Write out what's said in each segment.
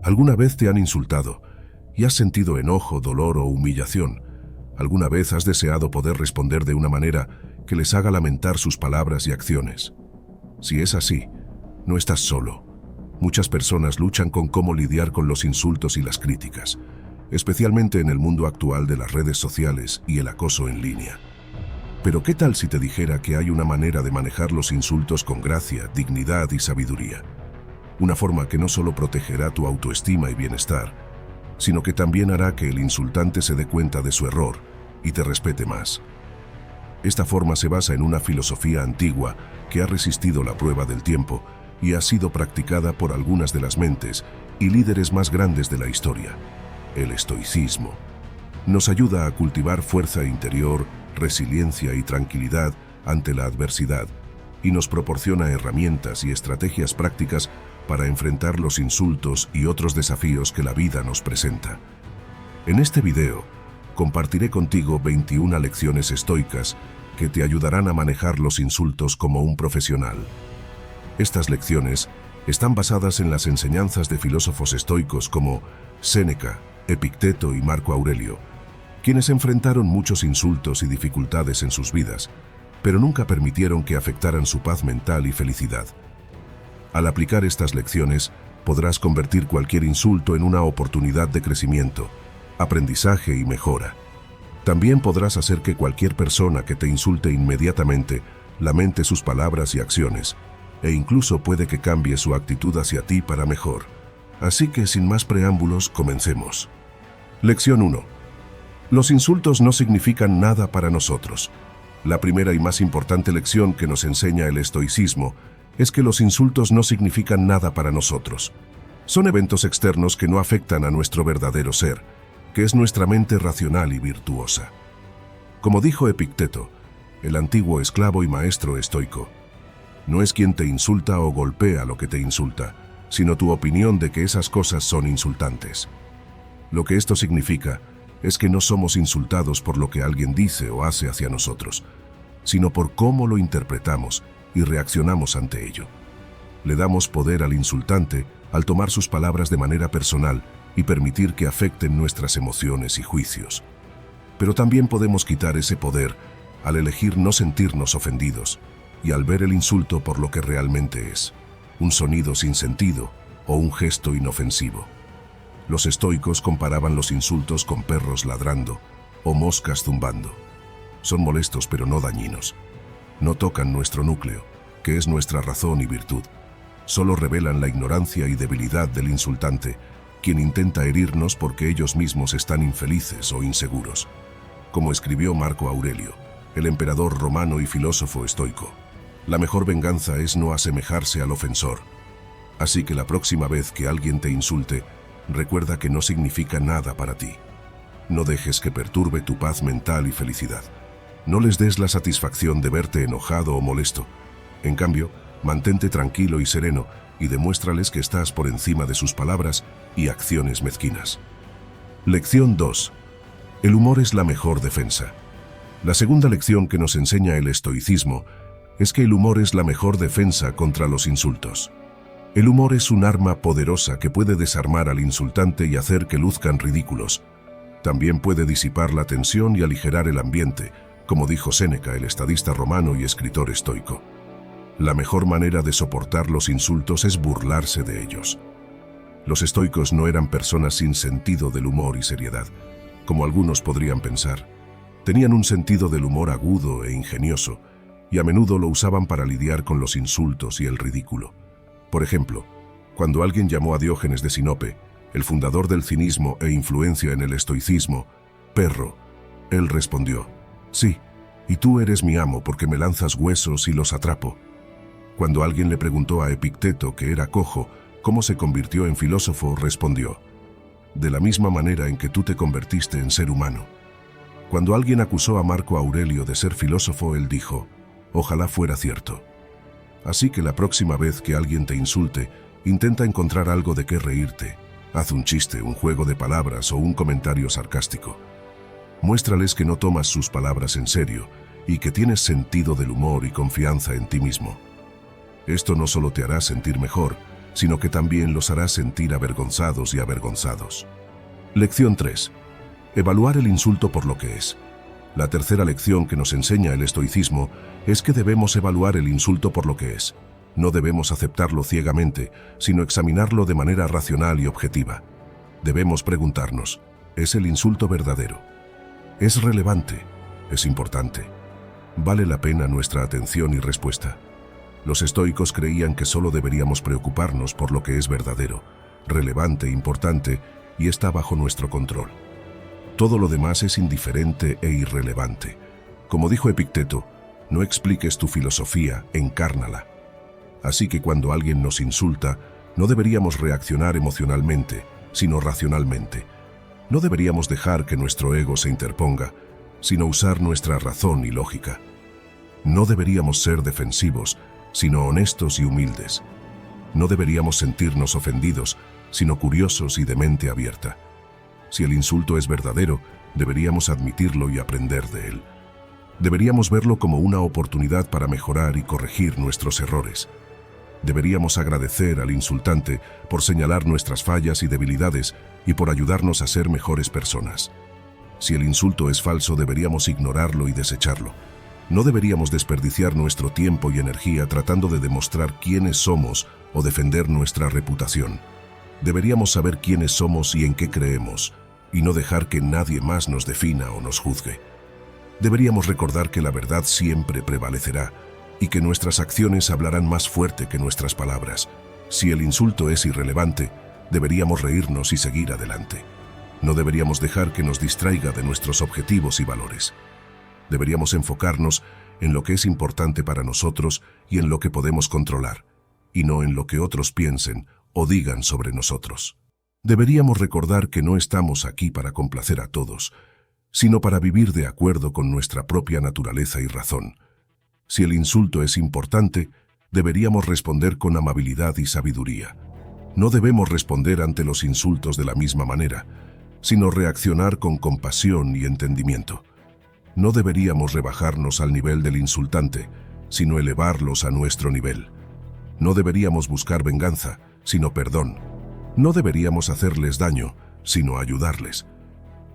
¿Alguna vez te han insultado y has sentido enojo, dolor o humillación? ¿Alguna vez has deseado poder responder de una manera que les haga lamentar sus palabras y acciones? Si es así, no estás solo. Muchas personas luchan con cómo lidiar con los insultos y las críticas, especialmente en el mundo actual de las redes sociales y el acoso en línea. Pero ¿qué tal si te dijera que hay una manera de manejar los insultos con gracia, dignidad y sabiduría? Una forma que no solo protegerá tu autoestima y bienestar, sino que también hará que el insultante se dé cuenta de su error y te respete más. Esta forma se basa en una filosofía antigua que ha resistido la prueba del tiempo y ha sido practicada por algunas de las mentes y líderes más grandes de la historia. El estoicismo nos ayuda a cultivar fuerza interior, resiliencia y tranquilidad ante la adversidad, y nos proporciona herramientas y estrategias prácticas para enfrentar los insultos y otros desafíos que la vida nos presenta. En este video, compartiré contigo 21 lecciones estoicas que te ayudarán a manejar los insultos como un profesional. Estas lecciones están basadas en las enseñanzas de filósofos estoicos como Séneca, Epicteto y Marco Aurelio, quienes enfrentaron muchos insultos y dificultades en sus vidas, pero nunca permitieron que afectaran su paz mental y felicidad. Al aplicar estas lecciones, podrás convertir cualquier insulto en una oportunidad de crecimiento, aprendizaje y mejora. También podrás hacer que cualquier persona que te insulte inmediatamente lamente sus palabras y acciones, e incluso puede que cambie su actitud hacia ti para mejor. Así que sin más preámbulos, comencemos. Lección 1. Los insultos no significan nada para nosotros. La primera y más importante lección que nos enseña el estoicismo es que los insultos no significan nada para nosotros. Son eventos externos que no afectan a nuestro verdadero ser, que es nuestra mente racional y virtuosa. Como dijo Epicteto, el antiguo esclavo y maestro estoico, no es quien te insulta o golpea lo que te insulta, sino tu opinión de que esas cosas son insultantes. Lo que esto significa es que no somos insultados por lo que alguien dice o hace hacia nosotros, sino por cómo lo interpretamos y reaccionamos ante ello. Le damos poder al insultante al tomar sus palabras de manera personal y permitir que afecten nuestras emociones y juicios. Pero también podemos quitar ese poder al elegir no sentirnos ofendidos y al ver el insulto por lo que realmente es, un sonido sin sentido o un gesto inofensivo. Los estoicos comparaban los insultos con perros ladrando o moscas zumbando. Son molestos pero no dañinos. No tocan nuestro núcleo, que es nuestra razón y virtud. Solo revelan la ignorancia y debilidad del insultante, quien intenta herirnos porque ellos mismos están infelices o inseguros. Como escribió Marco Aurelio, el emperador romano y filósofo estoico, la mejor venganza es no asemejarse al ofensor. Así que la próxima vez que alguien te insulte, recuerda que no significa nada para ti. No dejes que perturbe tu paz mental y felicidad. No les des la satisfacción de verte enojado o molesto. En cambio, mantente tranquilo y sereno y demuéstrales que estás por encima de sus palabras y acciones mezquinas. Lección 2. El humor es la mejor defensa. La segunda lección que nos enseña el estoicismo es que el humor es la mejor defensa contra los insultos. El humor es un arma poderosa que puede desarmar al insultante y hacer que luzcan ridículos. También puede disipar la tensión y aligerar el ambiente, como dijo Séneca, el estadista romano y escritor estoico. La mejor manera de soportar los insultos es burlarse de ellos. Los estoicos no eran personas sin sentido del humor y seriedad, como algunos podrían pensar. Tenían un sentido del humor agudo e ingenioso, y a menudo lo usaban para lidiar con los insultos y el ridículo. Por ejemplo, cuando alguien llamó a Diógenes de Sinope, el fundador del cinismo e influencia en el estoicismo, perro, él respondió: sí, y tú eres mi amo porque me lanzas huesos y los atrapo. Cuando alguien le preguntó a Epicteto, que era cojo, cómo se convirtió en filósofo, respondió: de la misma manera en que tú te convertiste en ser humano. Cuando alguien acusó a Marco Aurelio de ser filósofo, él dijo: ojalá fuera cierto. Así que la próxima vez que alguien te insulte, intenta encontrar algo de qué reírte. Haz un chiste, un juego de palabras o un comentario sarcástico. Muéstrales que no tomas sus palabras en serio y que tienes sentido del humor y confianza en ti mismo. Esto no solo te hará sentir mejor, sino que también los hará sentir avergonzados y avergonzados. Lección 3. Evaluar el insulto por lo que es. La tercera lección que nos enseña el estoicismo es que debemos evaluar el insulto por lo que es. No debemos aceptarlo ciegamente, sino examinarlo de manera racional y objetiva. Debemos preguntarnos, ¿es el insulto verdadero? ¿Es relevante? ¿Es importante? ¿Vale la pena nuestra atención y respuesta? Los estoicos creían que solo deberíamos preocuparnos por lo que es verdadero, relevante, importante y está bajo nuestro control. Todo lo demás es indiferente e irrelevante. Como dijo Epicteto, no expliques tu filosofía, encárnala. Así que cuando alguien nos insulta, no deberíamos reaccionar emocionalmente, sino racionalmente. No deberíamos dejar que nuestro ego se interponga, sino usar nuestra razón y lógica. No deberíamos ser defensivos, sino honestos y humildes. No deberíamos sentirnos ofendidos, sino curiosos y de mente abierta. Si el insulto es verdadero, deberíamos admitirlo y aprender de él. Deberíamos verlo como una oportunidad para mejorar y corregir nuestros errores. Deberíamos agradecer al insultante por señalar nuestras fallas y debilidades y por ayudarnos a ser mejores personas. Si el insulto es falso, deberíamos ignorarlo y desecharlo. No deberíamos desperdiciar nuestro tiempo y energía tratando de demostrar quiénes somos o defender nuestra reputación. Deberíamos saber quiénes somos y en qué creemos, y no dejar que nadie más nos defina o nos juzgue. Deberíamos recordar que la verdad siempre prevalecerá y que nuestras acciones hablarán más fuerte que nuestras palabras. Si el insulto es irrelevante, deberíamos reírnos y seguir adelante. No deberíamos dejar que nos distraiga de nuestros objetivos y valores. Deberíamos enfocarnos en lo que es importante para nosotros y en lo que podemos controlar, y no en lo que otros piensen o digan sobre nosotros. Deberíamos recordar que no estamos aquí para complacer a todos, sino para vivir de acuerdo con nuestra propia naturaleza y razón. Si el insulto es importante, deberíamos responder con amabilidad y sabiduría. No debemos responder ante los insultos de la misma manera, sino reaccionar con compasión y entendimiento. No deberíamos rebajarnos al nivel del insultante, sino elevarlos a nuestro nivel. No deberíamos buscar venganza, sino perdón. No deberíamos hacerles daño, sino ayudarles.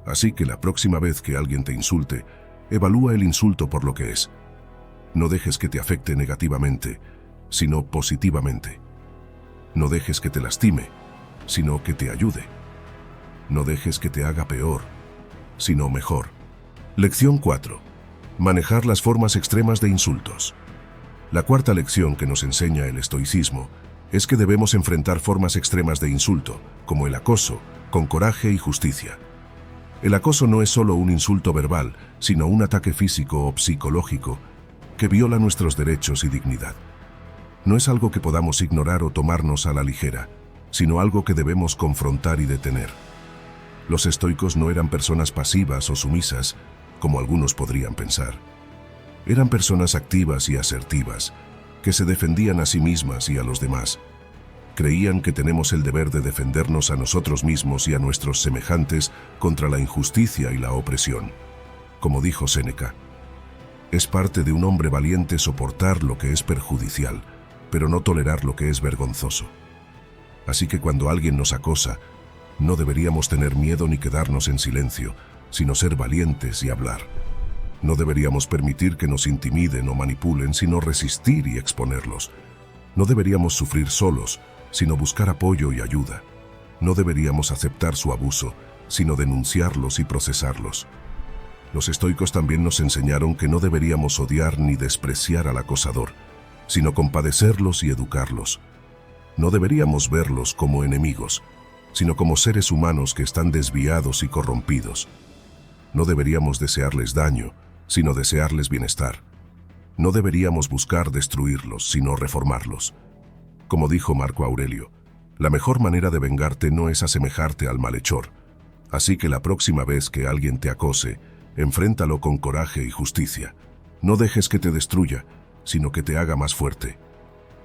Así que la próxima vez que alguien te insulte, evalúa el insulto por lo que es. No dejes que te afecte negativamente, sino positivamente. No dejes que te lastime, sino que te ayude. No dejes que te haga peor, sino mejor. Lección 4. Manejar las formas extremas de insultos. La cuarta lección que nos enseña el estoicismo es que debemos enfrentar formas extremas de insulto, como el acoso, con coraje y justicia. El acoso no es solo un insulto verbal, sino un ataque físico o psicológico que viola nuestros derechos y dignidad. No es algo que podamos ignorar o tomarnos a la ligera, sino algo que debemos confrontar y detener. Los estoicos no eran personas pasivas o sumisas, como algunos podrían pensar. Eran personas activas y asertivas, que se defendían a sí mismas y a los demás. Creían que tenemos el deber de defendernos a nosotros mismos y a nuestros semejantes contra la injusticia y la opresión. Como dijo Séneca, es parte de un hombre valiente soportar lo que es perjudicial, pero no tolerar lo que es vergonzoso. Así que cuando alguien nos acosa, no deberíamos tener miedo ni quedarnos en silencio, sino ser valientes y hablar. No deberíamos permitir que nos intimiden o manipulen, sino resistir y exponerlos. No deberíamos sufrir solos, sino buscar apoyo y ayuda. No deberíamos aceptar su abuso, sino denunciarlos y procesarlos. Los estoicos también nos enseñaron que no deberíamos odiar ni despreciar al acosador, sino compadecerlos y educarlos. No deberíamos verlos como enemigos, sino como seres humanos que están desviados y corrompidos. No deberíamos desearles daño, sino desearles bienestar. No deberíamos buscar destruirlos, sino reformarlos. Como dijo Marco Aurelio, la mejor manera de vengarte no es asemejarte al malhechor. Así que la próxima vez que alguien te acose, enfréntalo con coraje y justicia. No dejes que te destruya, sino que te haga más fuerte.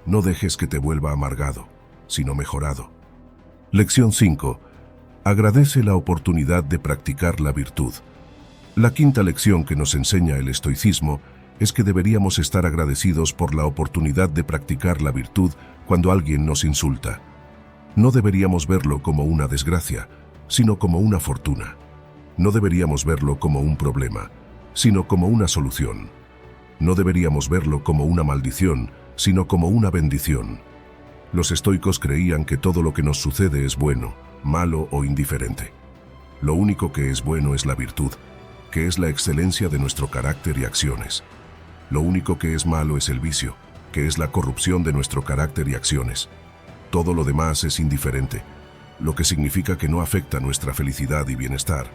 No dejes que te vuelva amargado, sino mejorado. Lección 5. Agradece la oportunidad de practicar la virtud. La quinta lección que nos enseña el estoicismo es que deberíamos estar agradecidos por la oportunidad de practicar la virtud cuando alguien nos insulta. No deberíamos verlo como una desgracia, sino como una fortuna. No deberíamos verlo como un problema, sino como una solución. No deberíamos verlo como una maldición, sino como una bendición. Los estoicos creían que todo lo que nos sucede es bueno, malo o indiferente. Lo único que es bueno es la virtud, que es la excelencia de nuestro carácter y acciones. Lo único que es malo es el vicio, que es la corrupción de nuestro carácter y acciones. Todo lo demás es indiferente, lo que significa que no afecta nuestra felicidad y bienestar.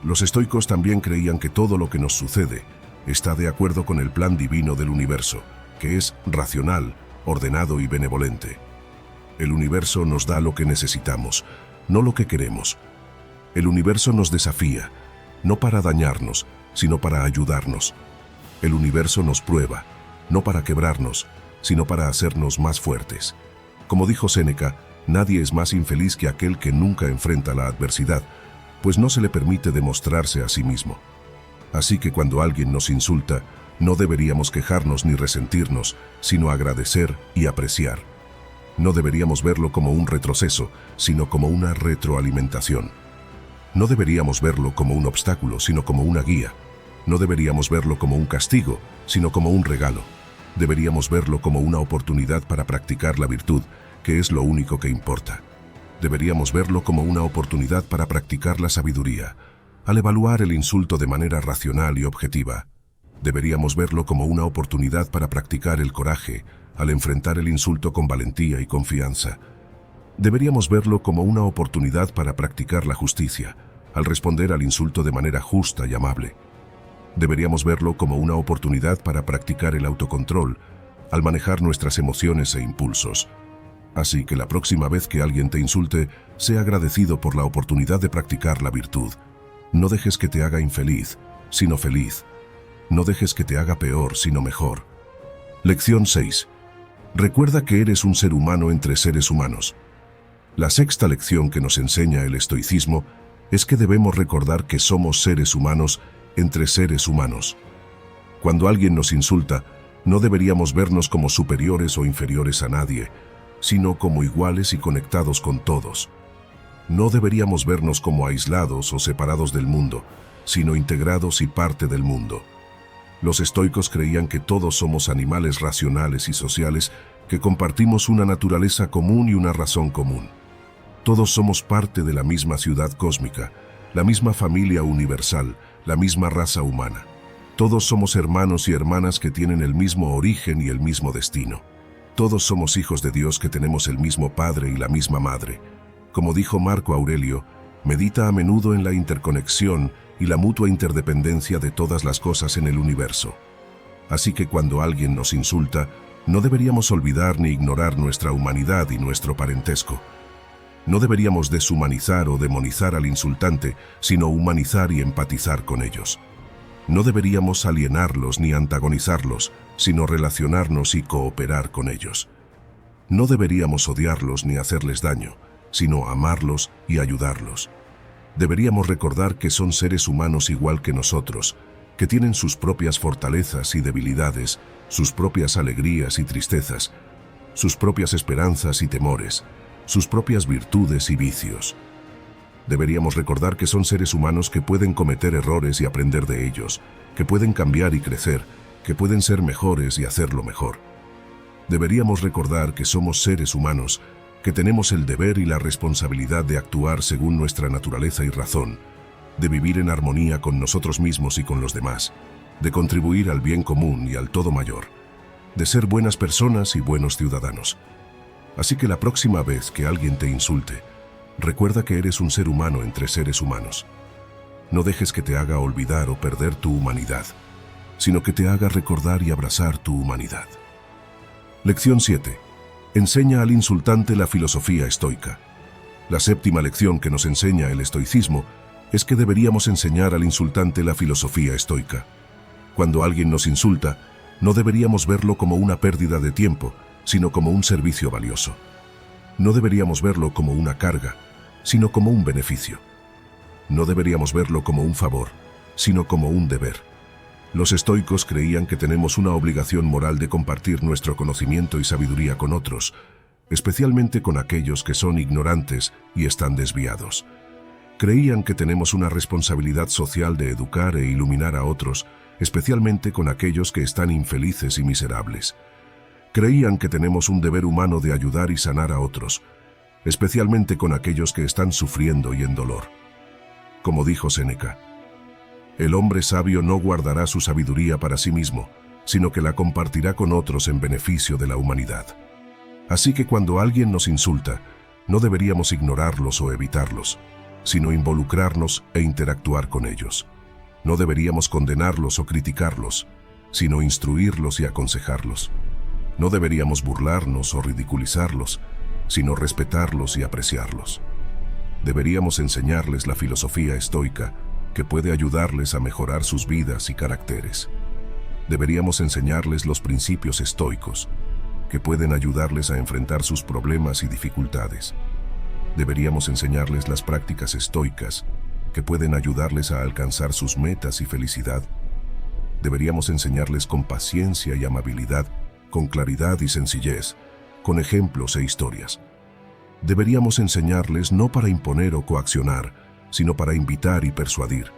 Los estoicos también creían que todo lo que nos sucede está de acuerdo con el plan divino del universo, que es racional, ordenado y benevolente. El universo nos da lo que necesitamos, no lo que queremos. El universo nos desafía, no para dañarnos, sino para ayudarnos. El universo nos prueba, no para quebrarnos, sino para hacernos más fuertes. Como dijo Séneca, nadie es más infeliz que aquel que nunca enfrenta la adversidad, pues no se le permite demostrarse a sí mismo. Así que cuando alguien nos insulta, no deberíamos quejarnos ni resentirnos, sino agradecer y apreciar. No deberíamos verlo como un retroceso, sino como una retroalimentación. No deberíamos verlo como un obstáculo, sino como una guía. No deberíamos verlo como un castigo, sino como un regalo. Deberíamos verlo como una oportunidad para practicar la virtud, que es lo único que importa. Deberíamos verlo como una oportunidad para practicar la sabiduría, al evaluar el insulto de manera racional y objetiva. Deberíamos verlo como una oportunidad para practicar el coraje, al enfrentar el insulto con valentía y confianza. Deberíamos verlo como una oportunidad para practicar la justicia, al responder al insulto de manera justa y amable. Deberíamos verlo como una oportunidad para practicar el autocontrol, al manejar nuestras emociones e impulsos. Así que la próxima vez que alguien te insulte, sea agradecido por la oportunidad de practicar la virtud. No dejes que te haga infeliz, sino feliz. No dejes que te haga peor, sino mejor. Lección 6. Recuerda que eres un ser humano entre seres humanos. La sexta lección que nos enseña el estoicismo es que debemos recordar que somos seres humanos entre seres humanos. Cuando alguien nos insulta, no deberíamos vernos como superiores o inferiores a nadie, sino como iguales y conectados con todos. No deberíamos vernos como aislados o separados del mundo, sino integrados y parte del mundo. Los estoicos creían que todos somos animales racionales y sociales que compartimos una naturaleza común y una razón común. Todos somos parte de la misma ciudad cósmica, la misma familia universal, la misma raza humana. Todos somos hermanos y hermanas que tienen el mismo origen y el mismo destino. Todos somos hijos de Dios que tenemos el mismo Padre y la misma Madre. Como dijo Marco Aurelio, medita a menudo en la interconexión y la mutua interdependencia de todas las cosas en el universo. Así que cuando alguien nos insulta, no deberíamos olvidar ni ignorar nuestra humanidad y nuestro parentesco. No deberíamos deshumanizar o demonizar al insultante, sino humanizar y empatizar con ellos. No deberíamos alienarlos ni antagonizarlos, sino relacionarnos y cooperar con ellos. No deberíamos odiarlos ni hacerles daño, sino amarlos y ayudarlos. Deberíamos recordar que son seres humanos igual que nosotros, que tienen sus propias fortalezas y debilidades, sus propias alegrías y tristezas, sus propias esperanzas y temores, sus propias virtudes y vicios. Deberíamos recordar que son seres humanos que pueden cometer errores y aprender de ellos, que pueden cambiar y crecer, que pueden ser mejores y hacerlo mejor. Deberíamos recordar que somos seres humanos, que tenemos el deber y la responsabilidad de actuar según nuestra naturaleza y razón, de vivir en armonía con nosotros mismos y con los demás, de contribuir al bien común y al todo mayor, de ser buenas personas y buenos ciudadanos. Así que la próxima vez que alguien te insulte, recuerda que eres un ser humano entre seres humanos. No dejes que te haga olvidar o perder tu humanidad, sino que te haga recordar y abrazar tu humanidad. Lección 7. Enseña al insultante la filosofía estoica. La séptima lección que nos enseña el estoicismo es que deberíamos enseñar al insultante la filosofía estoica. Cuando alguien nos insulta, no deberíamos verlo como una pérdida de tiempo, sino como un servicio valioso. No deberíamos verlo como una carga, sino como un beneficio. No deberíamos verlo como un favor, sino como un deber. Los estoicos creían que tenemos una obligación moral de compartir nuestro conocimiento y sabiduría con otros, especialmente con aquellos que son ignorantes y están desviados. Creían que tenemos una responsabilidad social de educar e iluminar a otros, especialmente con aquellos que están infelices y miserables. Creían que tenemos un deber humano de ayudar y sanar a otros, especialmente con aquellos que están sufriendo y en dolor. Como dijo Séneca, el hombre sabio no guardará su sabiduría para sí mismo, sino que la compartirá con otros en beneficio de la humanidad. Así que cuando alguien nos insulta, no deberíamos ignorarlos o evitarlos, sino involucrarnos e interactuar con ellos. No deberíamos condenarlos o criticarlos, sino instruirlos y aconsejarlos. No deberíamos burlarnos o ridiculizarlos, sino respetarlos y apreciarlos. Deberíamos enseñarles la filosofía estoica, que puede ayudarles a mejorar sus vidas y caracteres. Deberíamos enseñarles los principios estoicos, que pueden ayudarles a enfrentar sus problemas y dificultades. Deberíamos enseñarles las prácticas estoicas, que pueden ayudarles a alcanzar sus metas y felicidad. Deberíamos enseñarles con paciencia y amabilidad, con claridad y sencillez, con ejemplos e historias. Deberíamos enseñarles no para imponer o coaccionar, sino para invitar y persuadir.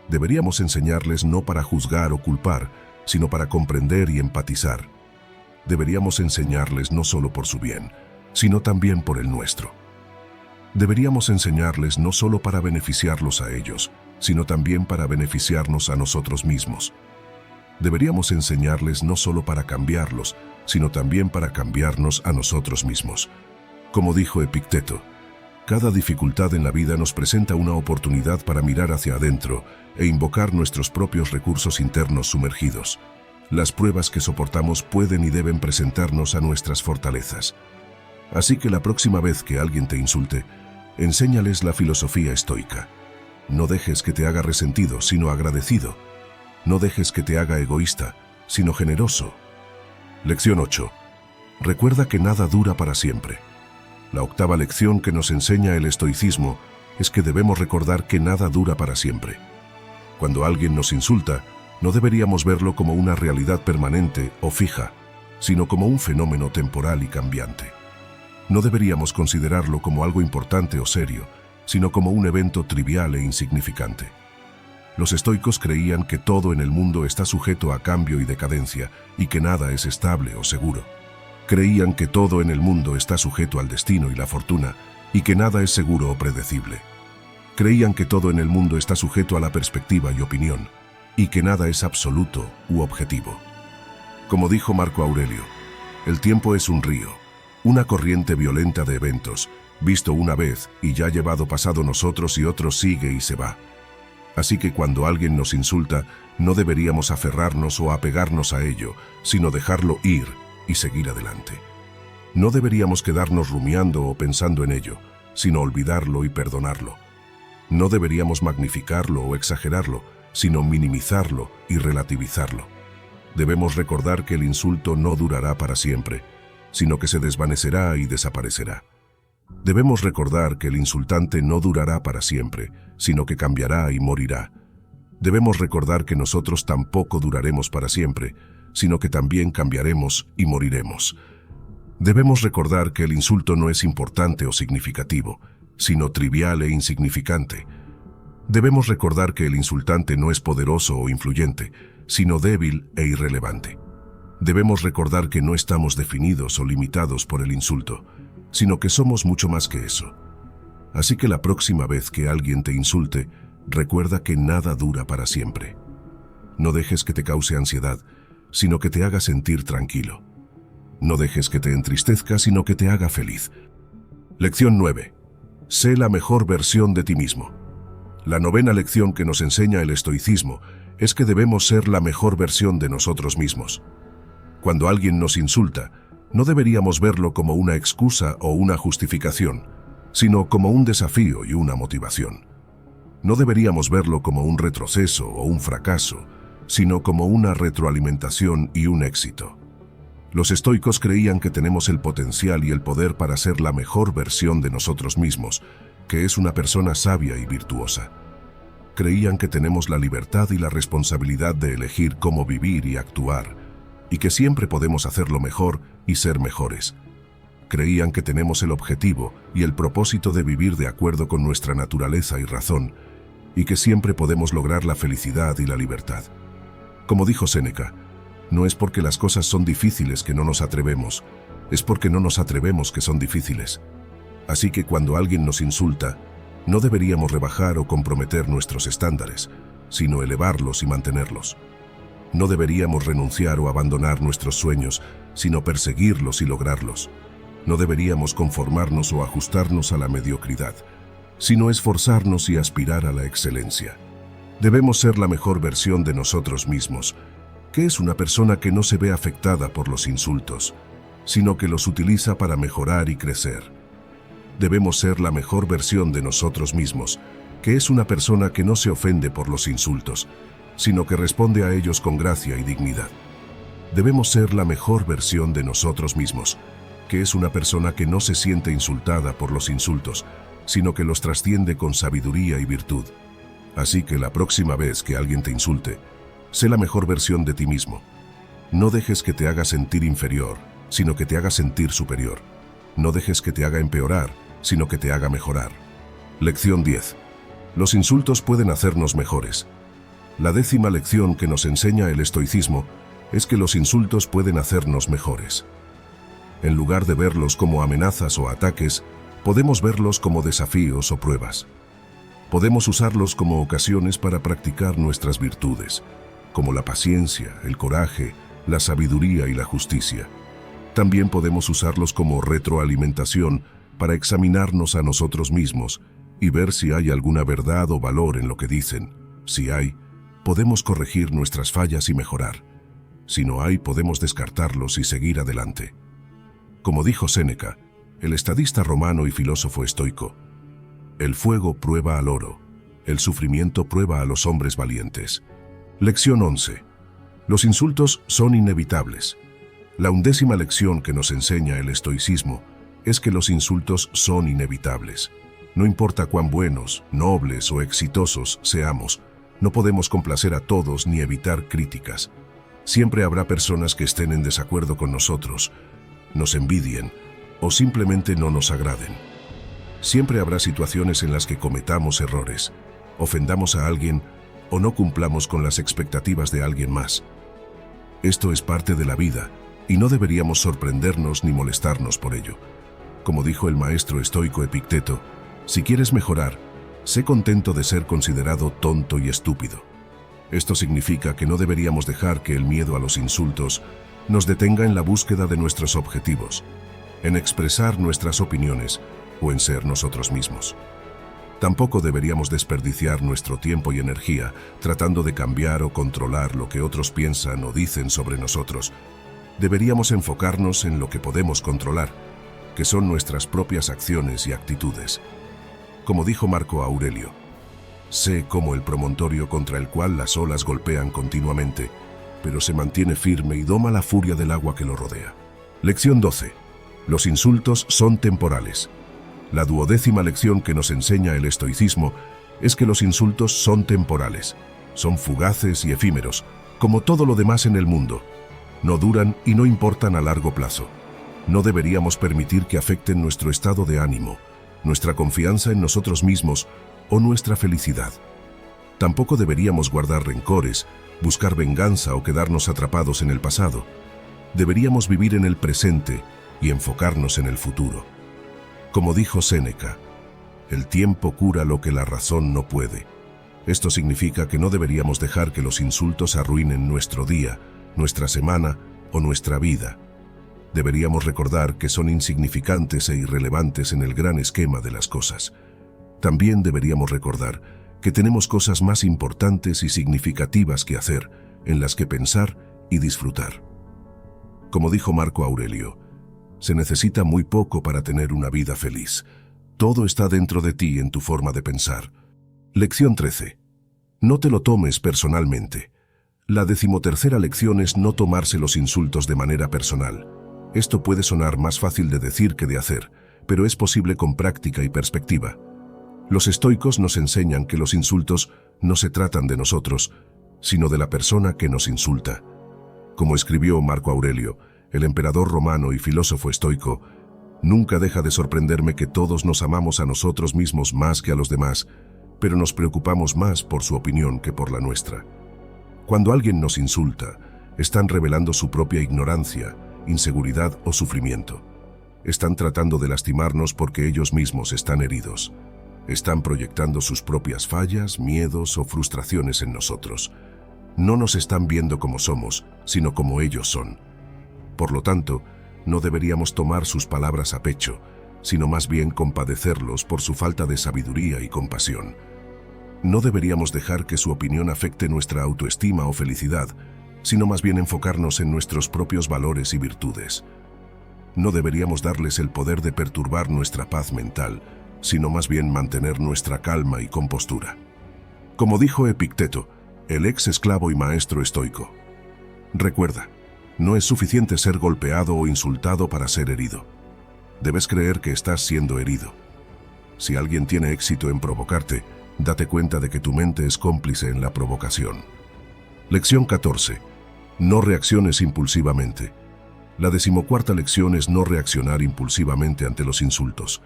Deberíamos enseñarles no para juzgar o culpar, sino para comprender y empatizar. Deberíamos enseñarles no solo por su bien, sino también por el nuestro. Deberíamos enseñarles no solo para beneficiarlos a ellos, sino también para beneficiarnos a nosotros mismos. Deberíamos enseñarles no solo para cambiarlos, sino también para cambiarnos a nosotros mismos. Como dijo Epicteto, cada dificultad en la vida nos presenta una oportunidad para mirar hacia adentro e invocar nuestros propios recursos internos sumergidos. Las pruebas que soportamos pueden y deben presentarnos a nuestras fortalezas. Así que la próxima vez que alguien te insulte, enséñales la filosofía estoica. No dejes que te haga resentido, sino agradecido. No dejes que te haga egoísta, sino generoso. Lección 8. Recuerda que nada dura para siempre. La octava lección que nos enseña el estoicismo es que debemos recordar que nada dura para siempre. Cuando alguien nos insulta, no deberíamos verlo como una realidad permanente o fija, sino como un fenómeno temporal y cambiante. No deberíamos considerarlo como algo importante o serio, sino como un evento trivial e insignificante. Los estoicos creían que todo en el mundo está sujeto a cambio y decadencia, y que nada es estable o seguro. Creían que todo en el mundo está sujeto al destino y la fortuna, y que nada es seguro o predecible. Creían que todo en el mundo está sujeto a la perspectiva y opinión, y que nada es absoluto u objetivo. Como dijo Marco Aurelio, el tiempo es un río, una corriente violenta de eventos, visto una vez y ya llevado pasado nosotros y otros sigue y se va. Así que cuando alguien nos insulta, no deberíamos aferrarnos o apegarnos a ello, sino dejarlo ir y seguir adelante. No deberíamos quedarnos rumiando o pensando en ello, sino olvidarlo y perdonarlo. No deberíamos magnificarlo o exagerarlo, sino minimizarlo y relativizarlo. Debemos recordar que el insulto no durará para siempre, sino que se desvanecerá y desaparecerá. Debemos recordar que el insultante no durará para siempre, sino que cambiará y morirá. Debemos recordar que nosotros tampoco duraremos para siempre, sino que también cambiaremos y moriremos. Debemos recordar que el insulto no es importante o significativo, sino trivial e insignificante. Debemos recordar que el insultante no es poderoso o influyente, sino débil e irrelevante. Debemos recordar que no estamos definidos o limitados por el insulto, sino que somos mucho más que eso. Así que la próxima vez que alguien te insulte, recuerda que nada dura para siempre. No dejes que te cause ansiedad, sino que te haga sentir tranquilo. No dejes que te entristezca, sino que te haga feliz. Lección 9. Sé la mejor versión de ti mismo. La novena lección que nos enseña el estoicismo es que debemos ser la mejor versión de nosotros mismos. Cuando alguien nos insulta, no deberíamos verlo como una excusa o una justificación, sino como un desafío y una motivación. No deberíamos verlo como un retroceso o un fracaso, sino como una retroalimentación y un éxito. Los estoicos creían que tenemos el potencial y el poder para ser la mejor versión de nosotros mismos, que es una persona sabia y virtuosa. Creían que tenemos la libertad y la responsabilidad de elegir cómo vivir y actuar, y que siempre podemos hacerlo mejor y ser mejores. Creían que tenemos el objetivo y el propósito de vivir de acuerdo con nuestra naturaleza y razón, y que siempre podemos lograr la felicidad y la libertad. Como dijo Séneca, no es porque las cosas son difíciles que no nos atrevemos, es porque no nos atrevemos que son difíciles. Así que cuando alguien nos insulta, no deberíamos rebajar o comprometer nuestros estándares, sino elevarlos y mantenerlos. No deberíamos renunciar o abandonar nuestros sueños, sino perseguirlos y lograrlos. No deberíamos conformarnos o ajustarnos a la mediocridad, sino esforzarnos y aspirar a la excelencia. Debemos ser la mejor versión de nosotros mismos, que es una persona que no se ve afectada por los insultos, sino que los utiliza para mejorar y crecer. Debemos ser la mejor versión de nosotros mismos, que es una persona que no se ofende por los insultos, sino que responde a ellos con gracia y dignidad. Debemos ser la mejor versión de nosotros mismos, que es una persona que no se siente insultada por los insultos, sino que los trasciende con sabiduría y virtud. Así que la próxima vez que alguien te insulte, sé la mejor versión de ti mismo. No dejes que te haga sentir inferior, sino que te haga sentir superior. No dejes que te haga empeorar, sino que te haga mejorar. Lección 10. Los insultos pueden hacernos mejores. La 10ª lección que nos enseña el estoicismo es que los insultos pueden hacernos mejores. En lugar de verlos como amenazas o ataques, podemos verlos como desafíos o pruebas. Podemos usarlos como ocasiones para practicar nuestras virtudes, como la paciencia, el coraje, la sabiduría y la justicia. También podemos usarlos como retroalimentación para examinarnos a nosotros mismos y ver si hay alguna verdad o valor en lo que dicen. Si hay, podemos corregir nuestras fallas y mejorar. Si no hay, podemos descartarlos y seguir adelante. Como dijo Séneca, el estadista romano y filósofo estoico, el fuego prueba al oro, el sufrimiento prueba a los hombres valientes. Lección 11. Los insultos son inevitables. La 11ª lección que nos enseña el estoicismo es que los insultos son inevitables. No importa cuán buenos, nobles o exitosos seamos, no podemos complacer a todos ni evitar críticas. Siempre habrá personas que estén en desacuerdo con nosotros, nos envidien o simplemente no nos agraden. Siempre habrá situaciones en las que cometamos errores, ofendamos a alguien o no cumplamos con las expectativas de alguien más. Esto es parte de la vida y no deberíamos sorprendernos ni molestarnos por ello. Como dijo el maestro estoico Epicteto, si quieres mejorar, sé contento de ser considerado tonto y estúpido. Esto significa que no deberíamos dejar que el miedo a los insultos nos detenga en la búsqueda de nuestros objetivos, en expresar nuestras opiniones o en ser nosotros mismos. Tampoco deberíamos desperdiciar nuestro tiempo y energía tratando de cambiar o controlar lo que otros piensan o dicen sobre nosotros. Deberíamos enfocarnos en lo que podemos controlar, que son nuestras propias acciones y actitudes. Como dijo Marco Aurelio, sé como el promontorio contra el cual las olas golpean continuamente, pero se mantiene firme y doma la furia del agua que lo rodea. Lección 12. Los insultos son temporales. La 12ª lección que nos enseña el estoicismo es que los insultos son temporales, son fugaces y efímeros, como todo lo demás en el mundo. No duran y no importan a largo plazo. No deberíamos permitir que afecten nuestro estado de ánimo, nuestra confianza en nosotros mismos o nuestra felicidad. Tampoco deberíamos guardar rencores, buscar venganza o quedarnos atrapados en el pasado. Deberíamos vivir en el presente y enfocarnos en el futuro. Como dijo Séneca, el tiempo cura lo que la razón no puede. Esto significa que no deberíamos dejar que los insultos arruinen nuestro día, nuestra semana o nuestra vida. Deberíamos recordar que son insignificantes e irrelevantes en el gran esquema de las cosas. También deberíamos recordar que tenemos cosas más importantes y significativas que hacer, en las que pensar y disfrutar. Como dijo Marco Aurelio, se necesita muy poco para tener una vida feliz. Todo está dentro de ti en tu forma de pensar. Lección 13. No te lo tomes personalmente. La 13ª lección es no tomarse los insultos de manera personal. Esto puede sonar más fácil de decir que de hacer, pero es posible con práctica y perspectiva. Los estoicos nos enseñan que los insultos no se tratan de nosotros, sino de la persona que nos insulta. Como escribió Marco Aurelio, el emperador romano y filósofo estoico, nunca deja de sorprenderme que todos nos amamos a nosotros mismos más que a los demás, pero nos preocupamos más por su opinión que por la nuestra. Cuando alguien nos insulta, están revelando su propia ignorancia, inseguridad o sufrimiento. Están tratando de lastimarnos porque ellos mismos están heridos. Están proyectando sus propias fallas, miedos o frustraciones en nosotros. No nos están viendo como somos, sino como ellos son. Por lo tanto, no deberíamos tomar sus palabras a pecho, sino más bien compadecerlos por su falta de sabiduría y compasión. No deberíamos dejar que su opinión afecte nuestra autoestima o felicidad, sino más bien enfocarnos en nuestros propios valores y virtudes. No deberíamos darles el poder de perturbar nuestra paz mental, sino más bien mantener nuestra calma y compostura. Como dijo Epicteto, el ex esclavo y maestro estoico: recuerda, no es suficiente ser golpeado o insultado para ser herido. Debes creer que estás siendo herido. Si alguien tiene éxito en provocarte, date cuenta de que tu mente es cómplice en la provocación. Lección 14. No reacciones impulsivamente. La 14ª lección es no reaccionar impulsivamente ante los insultos.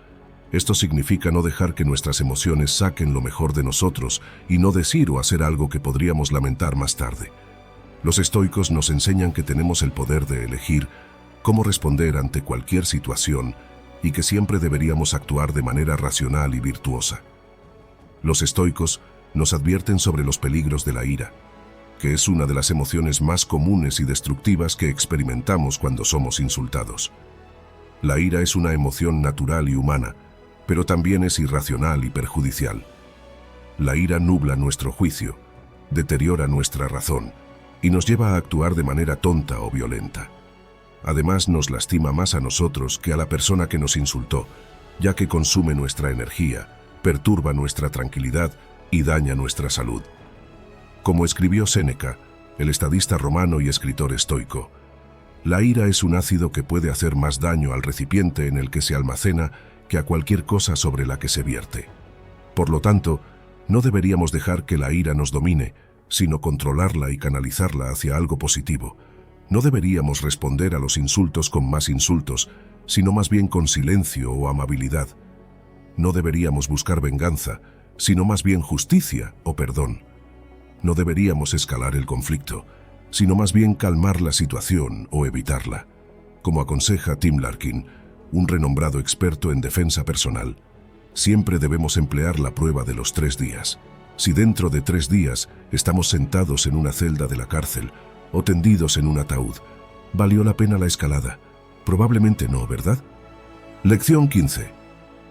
Esto significa no dejar que nuestras emociones saquen lo mejor de nosotros y no decir o hacer algo que podríamos lamentar más tarde. Los estoicos nos enseñan que tenemos el poder de elegir cómo responder ante cualquier situación y que siempre deberíamos actuar de manera racional y virtuosa. Los estoicos nos advierten sobre los peligros de la ira, que es una de las emociones más comunes y destructivas que experimentamos cuando somos insultados. La ira es una emoción natural y humana, pero también es irracional y perjudicial. La ira nubla nuestro juicio, deteriora nuestra razón y nos lleva a actuar de manera tonta o violenta. Además, nos lastima más a nosotros que a la persona que nos insultó, ya que consume nuestra energía, perturba nuestra tranquilidad y daña nuestra salud. Como escribió Séneca, el estadista romano y escritor estoico, la ira es un ácido que puede hacer más daño al recipiente en el que se almacena que a cualquier cosa sobre la que se vierte. Por lo tanto, no deberíamos dejar que la ira nos domine, sino controlarla y canalizarla hacia algo positivo. No deberíamos responder a los insultos con más insultos, sino más bien con silencio o amabilidad. No deberíamos buscar venganza, sino más bien justicia o perdón. No deberíamos escalar el conflicto, sino más bien calmar la situación o evitarla. Como aconseja Tim Larkin, un renombrado experto en defensa personal, siempre debemos emplear la prueba de los 3 días. Si dentro de 3 días estamos sentados en una celda de la cárcel o tendidos en un ataúd, ¿valió la pena la escalada? Probablemente no, ¿verdad? Lección 15.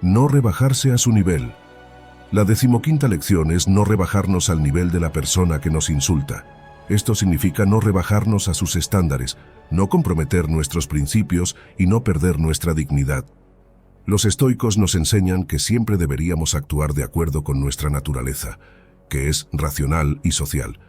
No rebajarse a su nivel. La 15ª lección es no rebajarnos al nivel de la persona que nos insulta. Esto significa no rebajarnos a sus estándares, no comprometer nuestros principios y no perder nuestra dignidad. Los estoicos nos enseñan que siempre deberíamos actuar de acuerdo con nuestra naturaleza, que es racional y social.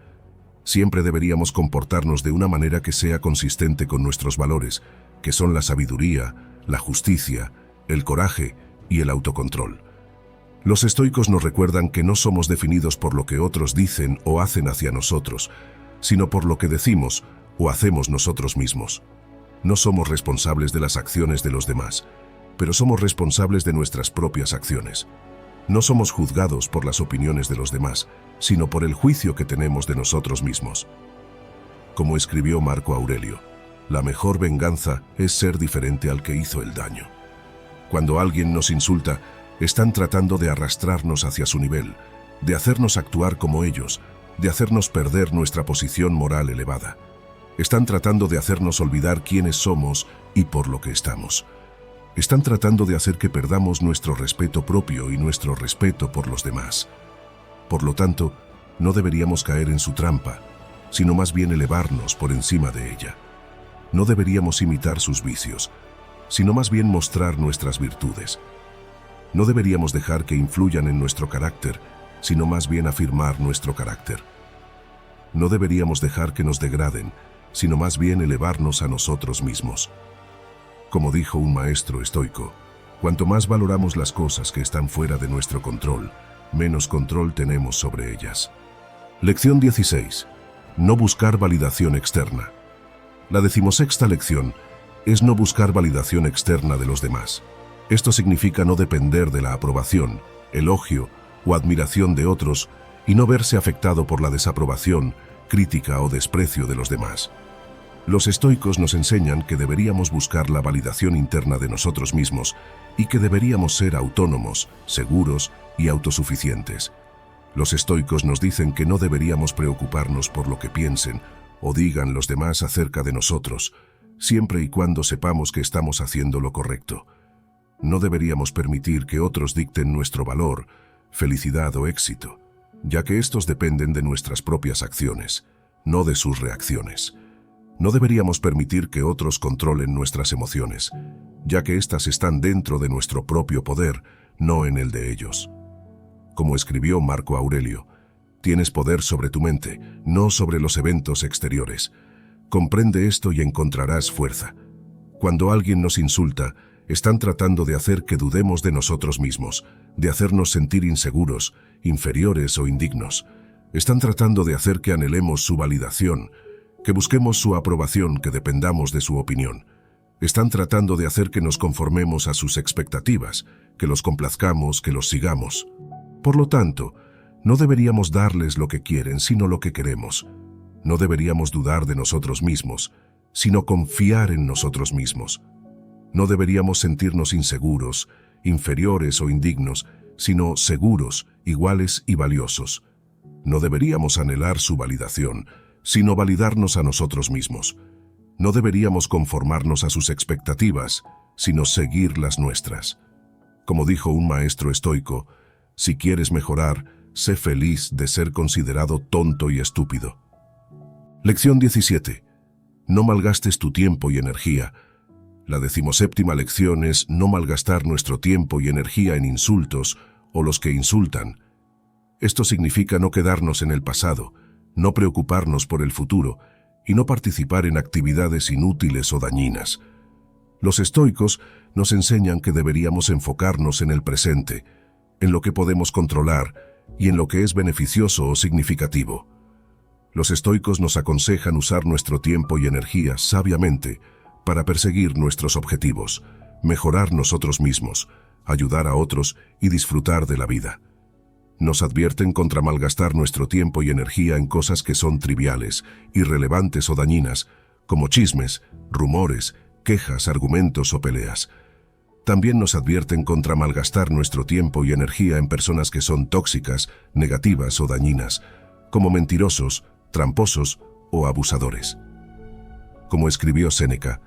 Siempre deberíamos comportarnos de una manera que sea consistente con nuestros valores, que son la sabiduría, la justicia, el coraje y el autocontrol. Los estoicos nos recuerdan que no somos definidos por lo que otros dicen o hacen hacia nosotros, sino por lo que decimos o hacemos nosotros mismos. No somos responsables de las acciones de los demás, pero somos responsables de nuestras propias acciones. No somos juzgados por las opiniones de los demás, sino por el juicio que tenemos de nosotros mismos. Como escribió Marco Aurelio, la mejor venganza es ser diferente al que hizo el daño. Cuando alguien nos insulta, están tratando de arrastrarnos hacia su nivel, de hacernos actuar como ellos, de hacernos perder nuestra posición moral elevada. Están tratando de hacernos olvidar quiénes somos y por lo que estamos. Están tratando de hacer que perdamos nuestro respeto propio y nuestro respeto por los demás. Por lo tanto, no deberíamos caer en su trampa, sino más bien elevarnos por encima de ella. No deberíamos imitar sus vicios, sino más bien mostrar nuestras virtudes. No deberíamos dejar que influyan en nuestro carácter, sino más bien afirmar nuestro carácter. No deberíamos dejar que nos degraden, sino más bien elevarnos a nosotros mismos. Como dijo un maestro estoico, Cuanto más valoramos las cosas que están fuera de nuestro control, menos control tenemos sobre ellas. Lección 16. No buscar validación externa. La 16ª lección es no buscar validación externa de los demás. Esto significa no depender de la aprobación, elogio o admiración de otros y no verse afectado por la desaprobación, crítica o desprecio de los demás. Los estoicos nos enseñan que deberíamos buscar la validación interna de nosotros mismos y que deberíamos ser autónomos, seguros y autosuficientes. Los estoicos nos dicen que no deberíamos preocuparnos por lo que piensen o digan los demás acerca de nosotros, siempre y cuando sepamos que estamos haciendo lo correcto. No deberíamos permitir que otros dicten nuestro valor, felicidad o éxito, ya que estos dependen de nuestras propias acciones, no de sus reacciones. No deberíamos permitir que otros controlen nuestras emociones, ya que éstas están dentro de nuestro propio poder, no en el de ellos. Como escribió Marco Aurelio, tienes poder sobre tu mente, no sobre los eventos exteriores. Comprende esto y encontrarás fuerza. Cuando alguien nos insulta, están tratando de hacer que dudemos de nosotros mismos, de hacernos sentir inseguros, inferiores o indignos. Están tratando de hacer que anhelemos su validación, que busquemos su aprobación, que dependamos de su opinión. Están tratando de hacer que nos conformemos a sus expectativas, que los complazcamos, que los sigamos. Por lo tanto, no deberíamos darles lo que quieren, sino lo que queremos. No deberíamos dudar de nosotros mismos, sino confiar en nosotros mismos. No deberíamos sentirnos inseguros, inferiores o indignos, sino seguros, iguales y valiosos. No deberíamos anhelar su validación, sino validarnos a nosotros mismos. No deberíamos conformarnos a sus expectativas, sino seguir las nuestras. Como dijo un maestro estoico, si quieres mejorar, sé feliz de ser considerado tonto y estúpido. Lección 17. No malgastes tu tiempo y energía. La 17ª lección es no malgastar nuestro tiempo y energía en insultos o los que insultan. Esto significa no quedarnos en el pasado, no preocuparnos por el futuro y no participar en actividades inútiles o dañinas. Los estoicos nos enseñan que deberíamos enfocarnos en el presente, en lo que podemos controlar y en lo que es beneficioso o significativo. Los estoicos nos aconsejan usar nuestro tiempo y energía sabiamente para perseguir nuestros objetivos, mejorar nosotros mismos, ayudar a otros y disfrutar de la vida. Nos advierten contra malgastar nuestro tiempo y energía en cosas que son triviales, irrelevantes o dañinas, como chismes, rumores, quejas, argumentos o peleas. También nos advierten contra malgastar nuestro tiempo y energía en personas que son tóxicas, negativas o dañinas, como mentirosos, tramposos o abusadores. Como escribió Séneca,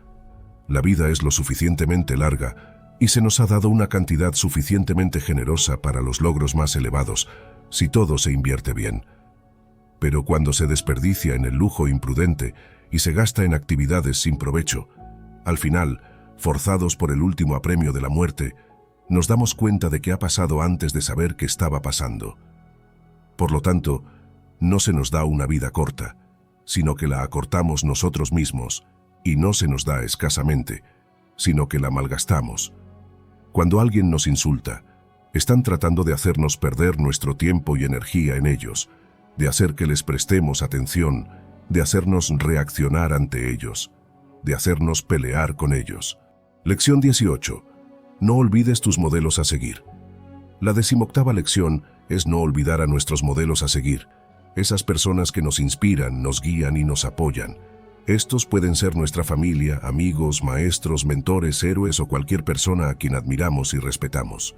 la vida es lo suficientemente larga y se nos ha dado una cantidad suficientemente generosa para los logros más elevados, si todo se invierte bien. Pero cuando se desperdicia en el lujo imprudente y se gasta en actividades sin provecho, al final, forzados por el último apremio de la muerte, nos damos cuenta de que ha pasado antes de saber qué estaba pasando. Por lo tanto, no se nos da una vida corta, sino que la acortamos nosotros mismos, y no se nos da escasamente, sino que la malgastamos. Cuando alguien nos insulta, están tratando de hacernos perder nuestro tiempo y energía en ellos, de hacer que les prestemos atención, de hacernos reaccionar ante ellos, de hacernos pelear con ellos. Lección 18. No olvides tus modelos a seguir. La 18ª lección es no olvidar a nuestros modelos a seguir, esas personas que nos inspiran, nos guían y nos apoyan. Estos pueden ser nuestra familia, amigos, maestros, mentores, héroes o cualquier persona a quien admiramos y respetamos.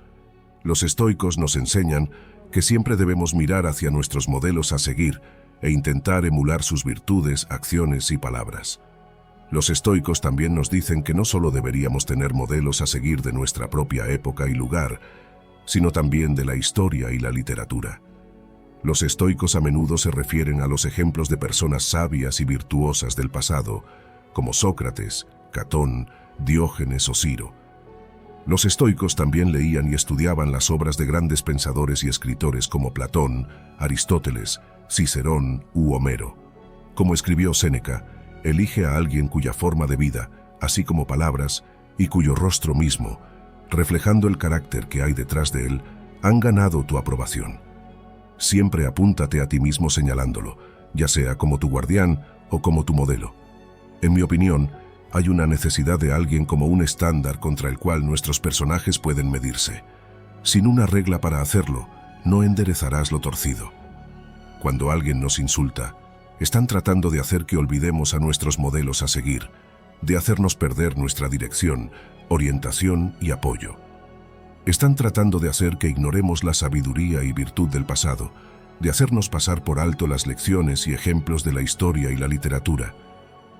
Los estoicos nos enseñan que siempre debemos mirar hacia nuestros modelos a seguir e intentar emular sus virtudes, acciones y palabras. Los estoicos también nos dicen que no solo deberíamos tener modelos a seguir de nuestra propia época y lugar, sino también de la historia y la literatura. Los estoicos a menudo se refieren a los ejemplos de personas sabias y virtuosas del pasado, como Sócrates, Catón, Diógenes o Ciro. Los estoicos también leían y estudiaban las obras de grandes pensadores y escritores como Platón, Aristóteles, Cicerón u Homero. Como escribió Séneca, elige a alguien cuya forma de vida, así como palabras, y cuyo rostro mismo, reflejando el carácter que hay detrás de él, han ganado tu aprobación. Siempre apúntate a ti mismo señalándolo, ya sea como tu guardián o como tu modelo. En mi opinión, hay una necesidad de alguien como un estándar contra el cual nuestros personajes pueden medirse. Sin una regla para hacerlo, no enderezarás lo torcido. Cuando alguien nos insulta, están tratando de hacer que olvidemos a nuestros modelos a seguir, de hacernos perder nuestra dirección, orientación y apoyo. Están tratando de hacer que ignoremos la sabiduría y virtud del pasado, de hacernos pasar por alto las lecciones y ejemplos de la historia y la literatura.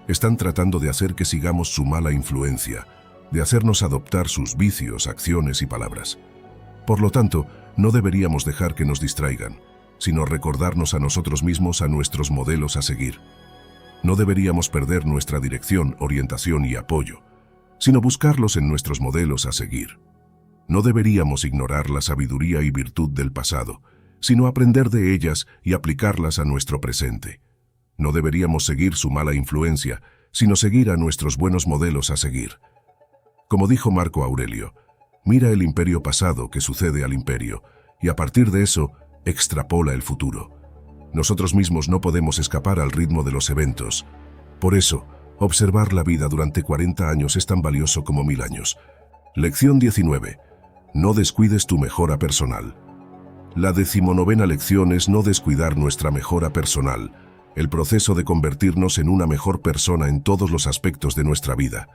Están tratando de hacer que sigamos su mala influencia, de hacernos adoptar sus vicios, acciones y palabras. Por lo tanto, no deberíamos dejar que nos distraigan, sino recordarnos a nosotros mismos a nuestros modelos a seguir. No deberíamos perder nuestra dirección, orientación y apoyo, sino buscarlos en nuestros modelos a seguir. No deberíamos ignorar la sabiduría y virtud del pasado, sino aprender de ellas y aplicarlas a nuestro presente. No deberíamos seguir su mala influencia, sino seguir a nuestros buenos modelos a seguir. Como dijo Marco Aurelio, mira el imperio pasado que sucede al imperio, y a partir de eso, extrapola el futuro. Nosotros mismos no podemos escapar al ritmo de los eventos. Por eso, observar la vida durante 40 años es tan valioso como 1000 años. Lección 19. No descuides tu mejora personal. La 19ª lección es no descuidar nuestra mejora personal, el proceso de convertirnos en una mejor persona en todos los aspectos de nuestra vida.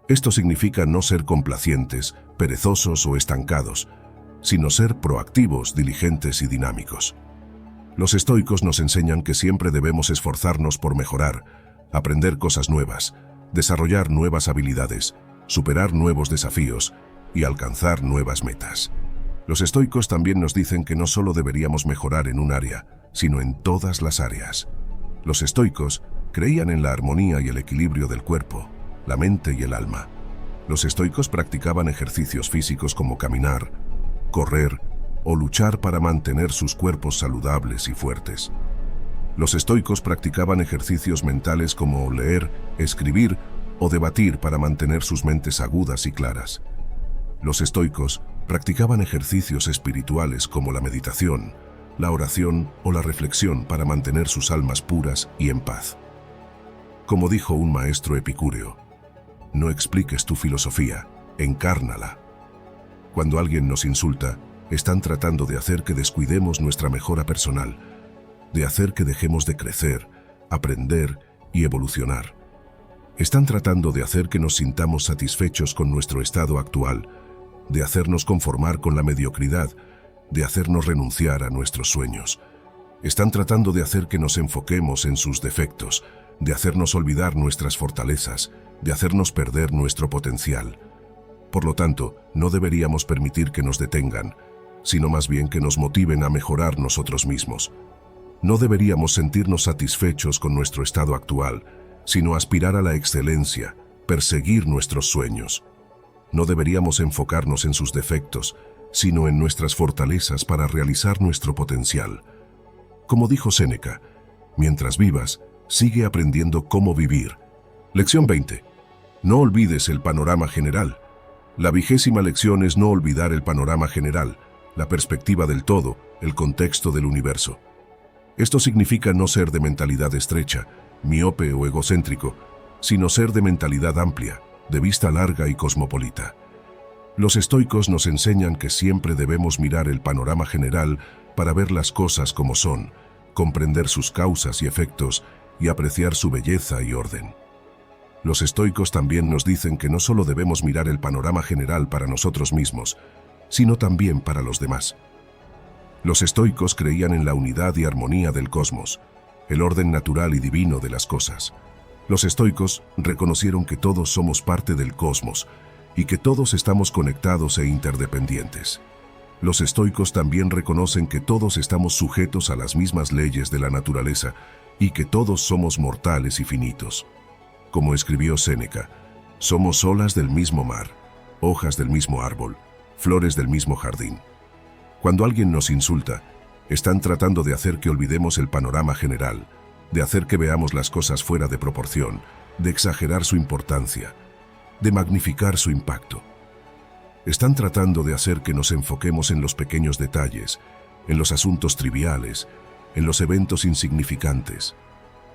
Esto significa no ser complacientes, perezosos o estancados, sino ser proactivos, diligentes y dinámicos. Los estoicos nos enseñan que siempre debemos esforzarnos por mejorar, aprender cosas nuevas, desarrollar nuevas habilidades, superar nuevos desafíos y alcanzar nuevas metas. Los estoicos también nos dicen que no solo deberíamos mejorar en un área, sino en todas las áreas. Los estoicos creían en la armonía y el equilibrio del cuerpo, la mente y el alma. Los estoicos practicaban ejercicios físicos como caminar, correr o luchar para mantener sus cuerpos saludables y fuertes. Los estoicos practicaban ejercicios mentales como leer, escribir o debatir para mantener sus mentes agudas y claras. Los estoicos practicaban ejercicios espirituales como la meditación, la oración o la reflexión para mantener sus almas puras y en paz. Como dijo un maestro epicúreo, no expliques tu filosofía, encárnala. Cuando alguien nos insulta, están tratando de hacer que descuidemos nuestra mejora personal, de hacer que dejemos de crecer, aprender y evolucionar. Están tratando de hacer que nos sintamos satisfechos con nuestro estado actual, de hacernos conformar con la mediocridad, de hacernos renunciar a nuestros sueños. Están tratando de hacer que nos enfoquemos en sus defectos, de hacernos olvidar nuestras fortalezas, de hacernos perder nuestro potencial. Por lo tanto, no deberíamos permitir que nos detengan, sino más bien que nos motiven a mejorar nosotros mismos. No deberíamos sentirnos satisfechos con nuestro estado actual, sino aspirar a la excelencia, perseguir nuestros sueños. No deberíamos enfocarnos en sus defectos, sino en nuestras fortalezas para realizar nuestro potencial. Como dijo Séneca, mientras vivas, sigue aprendiendo cómo vivir. Lección 20. No olvides el panorama general. La 20ª lección es no olvidar el panorama general, la perspectiva del todo, el contexto del universo. Esto significa no ser de mentalidad estrecha, miope o egocéntrico, sino ser de mentalidad amplia, de vista larga y cosmopolita. Los estoicos nos enseñan que siempre debemos mirar el panorama general para ver las cosas como son, comprender sus causas y efectos y apreciar su belleza y orden. Los estoicos también nos dicen que no solo debemos mirar el panorama general para nosotros mismos, sino también para los demás. Los estoicos creían en la unidad y armonía del cosmos, el orden natural y divino de las cosas. Los estoicos reconocieron que todos somos parte del cosmos y que todos estamos conectados e interdependientes. Los estoicos también reconocen que todos estamos sujetos a las mismas leyes de la naturaleza y que todos somos mortales y finitos. Como escribió Séneca, somos olas del mismo mar, hojas del mismo árbol, flores del mismo jardín. Cuando alguien nos insulta, están tratando de hacer que olvidemos el panorama general, de hacer que veamos las cosas fuera de proporción, de exagerar su importancia, de magnificar su impacto. Están tratando de hacer que nos enfoquemos en los pequeños detalles, en los asuntos triviales, en los eventos insignificantes.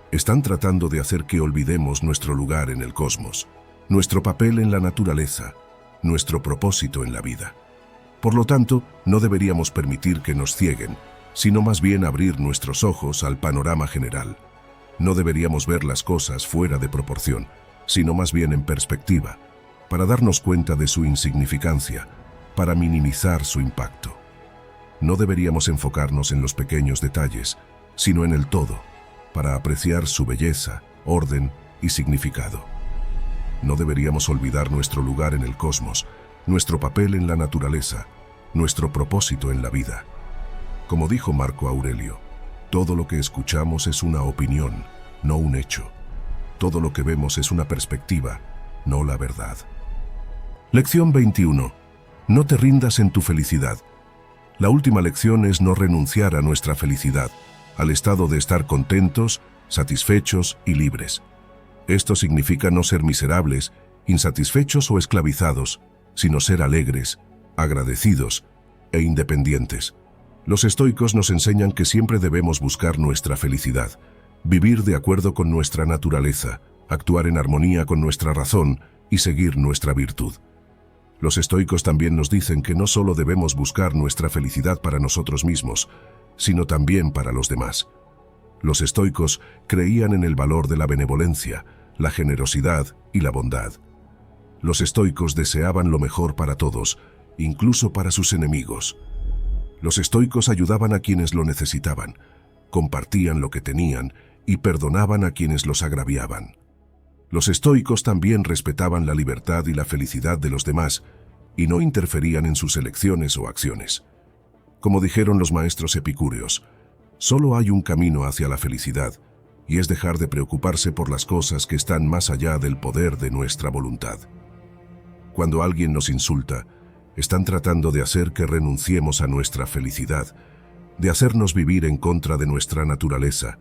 Están tratando de hacer que olvidemos nuestro lugar en el cosmos, nuestro papel en la naturaleza, nuestro propósito en la vida. Por lo tanto, no deberíamos permitir que nos cieguen, sino más bien abrir nuestros ojos al panorama general. No deberíamos ver las cosas fuera de proporción, sino más bien en perspectiva, para darnos cuenta de su insignificancia, para minimizar su impacto. No deberíamos enfocarnos en los pequeños detalles, sino en el todo, para apreciar su belleza, orden y significado. No deberíamos olvidar nuestro lugar en el cosmos, nuestro papel en la naturaleza, nuestro propósito en la vida. Como dijo Marco Aurelio, todo lo que escuchamos es una opinión, no un hecho. Todo lo que vemos es una perspectiva, no la verdad. Lección 21. No te rindas en tu felicidad. La última lección es no renunciar a nuestra felicidad, al estado de estar contentos, satisfechos y libres. Esto significa no ser miserables, insatisfechos o esclavizados, sino ser alegres, agradecidos e independientes. Los estoicos nos enseñan que siempre debemos buscar nuestra felicidad, vivir de acuerdo con nuestra naturaleza, actuar en armonía con nuestra razón y seguir nuestra virtud. Los estoicos también nos dicen que no solo debemos buscar nuestra felicidad para nosotros mismos, sino también para los demás. Los estoicos creían en el valor de la benevolencia, la generosidad y la bondad. Los estoicos deseaban lo mejor para todos, incluso para sus enemigos. Los estoicos ayudaban a quienes lo necesitaban, compartían lo que tenían y perdonaban a quienes los agraviaban. Los estoicos también respetaban la libertad y la felicidad de los demás y no interferían en sus elecciones o acciones. Como dijeron los maestros epicúreos, solo hay un camino hacia la felicidad, y es dejar de preocuparse por las cosas que están más allá del poder de nuestra voluntad. Cuando alguien nos insulta, están tratando de hacer que renunciemos a nuestra felicidad, de hacernos vivir en contra de nuestra naturaleza,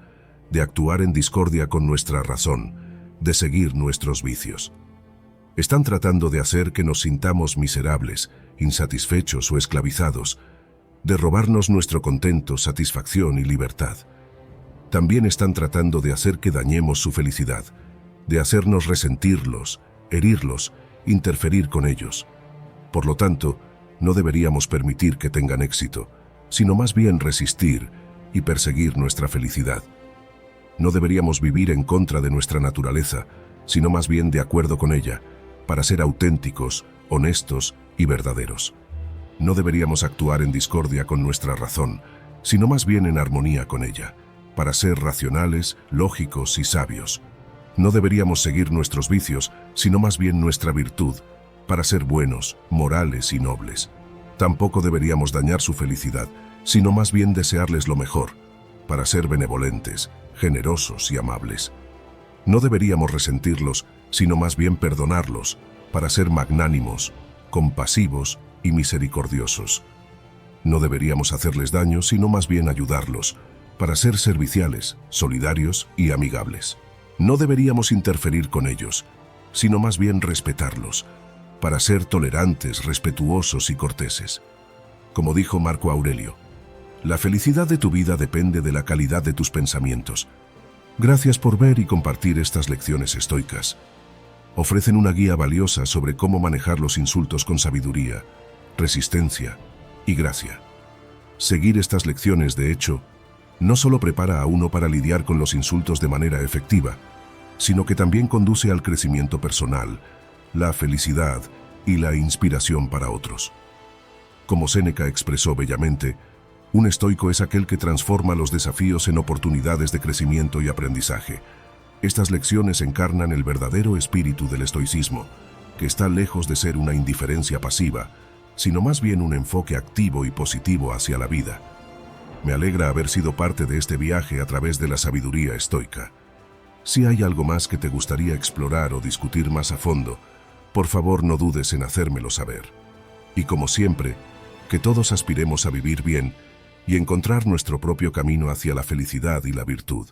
de actuar en discordia con nuestra razón, de seguir nuestros vicios. Están tratando de hacer que nos sintamos miserables, insatisfechos o esclavizados, de robarnos nuestro contento, satisfacción y libertad. También están tratando de hacer que dañemos su felicidad, de hacernos resentirlos, herirlos, interferir con ellos. Por lo tanto, no deberíamos permitir que tengan éxito, sino más bien resistir y perseguir nuestra felicidad. No deberíamos vivir en contra de nuestra naturaleza, sino más bien de acuerdo con ella, para ser auténticos, honestos y verdaderos. No deberíamos actuar en discordia con nuestra razón, sino más bien en armonía con ella, para ser racionales, lógicos y sabios. No deberíamos seguir nuestros vicios, sino más bien nuestra virtud, para ser buenos, morales y nobles. Tampoco deberíamos dañar su felicidad, sino más bien desearles lo mejor, para ser benevolentes, generosos y amables. No deberíamos resentirlos, sino más bien perdonarlos, para ser magnánimos, compasivos y misericordiosos. No deberíamos hacerles daño, sino más bien ayudarlos, para ser serviciales, solidarios y amigables. No deberíamos interferir con ellos, sino más bien respetarlos, para ser tolerantes, respetuosos y corteses. Como dijo Marco Aurelio, la felicidad de tu vida depende de la calidad de tus pensamientos. Gracias por ver y compartir estas lecciones estoicas. Ofrecen una guía valiosa sobre cómo manejar los insultos con sabiduría, resistencia y gracia. Seguir estas lecciones, de hecho, no solo prepara a uno para lidiar con los insultos de manera efectiva, sino que también conduce al crecimiento personal, la felicidad y la inspiración para otros. Como Séneca expresó bellamente, un estoico es aquel que transforma los desafíos en oportunidades de crecimiento y aprendizaje. Estas lecciones encarnan el verdadero espíritu del estoicismo, que está lejos de ser una indiferencia pasiva, sino más bien un enfoque activo y positivo hacia la vida. Me alegra haber sido parte de este viaje a través de la sabiduría estoica. Si hay algo más que te gustaría explorar o discutir más a fondo, por favor no dudes en hacérmelo saber. Y como siempre, que todos aspiremos a vivir bien y encontrar nuestro propio camino hacia la felicidad y la virtud.